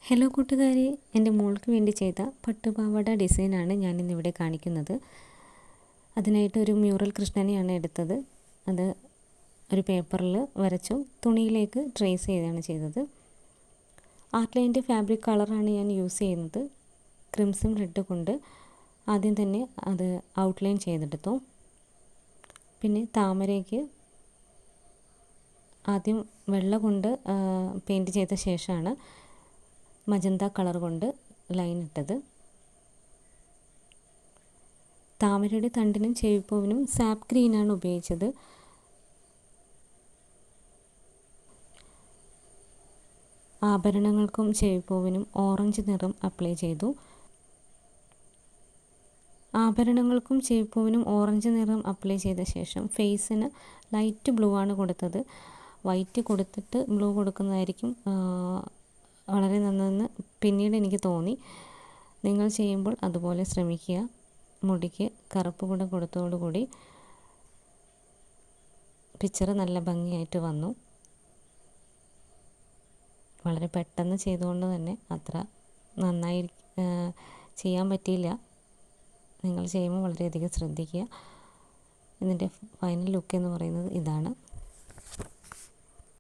Hello കൂട്ടുകാരെ, എൻ്റെ മോൾക്ക് വേണ്ടി ചെയ്ത പട്ടുപാവാട ഡിസൈനാണ് ഞാനിന്നിവിടെ കാണിക്കുന്നത്. അതിനായിട്ട് ഒരു മ്യൂറൽ കൃഷ്ണനെയാണ് എടുത്തത്. അത് ഒരു പേപ്പറിൽ വരച്ചു തുണിയിലേക്ക് ട്രേസ് ചെയ്താണ് ചെയ്തത്. ആർട്ട്ലൈൻ്റെ ഫാബ്രിക് കളറാണ് ഞാൻ യൂസ് ചെയ്യുന്നത്. ക്രിംസൺ റെഡ് കൊണ്ട് ആദ്യം തന്നെ അത് ഔട്ട്ലൈൻ ചെയ്തെടുത്തു. പിന്നെ താമരയ്ക്ക് ആദ്യം വെള്ള കൊണ്ട് പെയിൻറ്റ് ചെയ്ത ശേഷമാണ് മജന്ത കളർ കൊണ്ട് ലൈൻ ഇട്ടത്. താമരയുടെ തണ്ടിനും ചെവിപ്പൂവിനും സാപ്പ് ഗ്രീനാണ് ഉപയോഗിച്ചത്. ആഭരണങ്ങൾക്കും ചെവിപ്പൂവിനും ഓറഞ്ച് നിറം അപ്ലൈ ചെയ്തു. ആഭരണങ്ങൾക്കും ചെവിപ്പൂവിനും ഓറഞ്ച് നിറം അപ്ലൈ ചെയ്ത ശേഷം ഫേസിന് ലൈറ്റ് ബ്ലൂ ആണ് കൊടുത്തത്. വൈറ്റ് കൊടുത്തിട്ട് ബ്ലൂ കൊടുക്കുന്നതായിരിക്കും വളരെ നന്നെന്ന് പിന്നീട് എനിക്ക് തോന്നി. നിങ്ങൾ ചെയ്യുമ്പോൾ അതുപോലെ ശ്രമിക്കുക. മുടിക്ക് കറുപ്പ് കൂടെ കൊടുത്തതോടുകൂടി പിക്ചർ നല്ല ഭംഗിയായിട്ട് വന്നു. വളരെ പെട്ടെന്ന് ചെയ്തുകൊണ്ട് തന്നെ അത്ര നന്നായി ചെയ്യാൻ പറ്റിയില്ല. നിങ്ങൾ ചെയ്യുമ്പോൾ വളരെയധികം ശ്രദ്ധിക്കുക. ഇതിൻ്റെ ഫൈനൽ ലുക്ക് എന്ന് പറയുന്നത് ഇതാണ്.